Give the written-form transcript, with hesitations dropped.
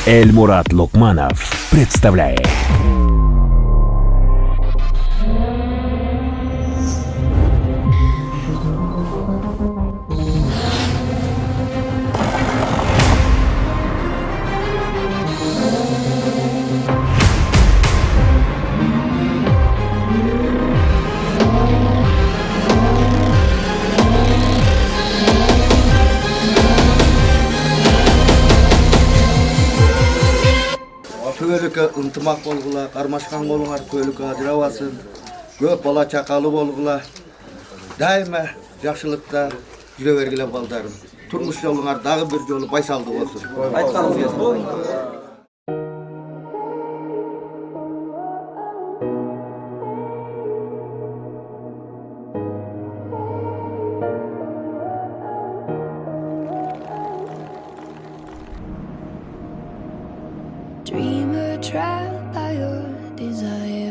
Эльмурат Лукманов представляет Көйлükке ынтымақ болғыла, қармашқан болыңар, көйлікке ажырабасын. Көп бала чақалы болғыла. Дайыма жақшылықта жүре бергіле балдарым. Тұрмыш жолыңар дағы бір жолы байсалды болсын. Айтқаныңыз келсін. Dreamer trapped by your desire.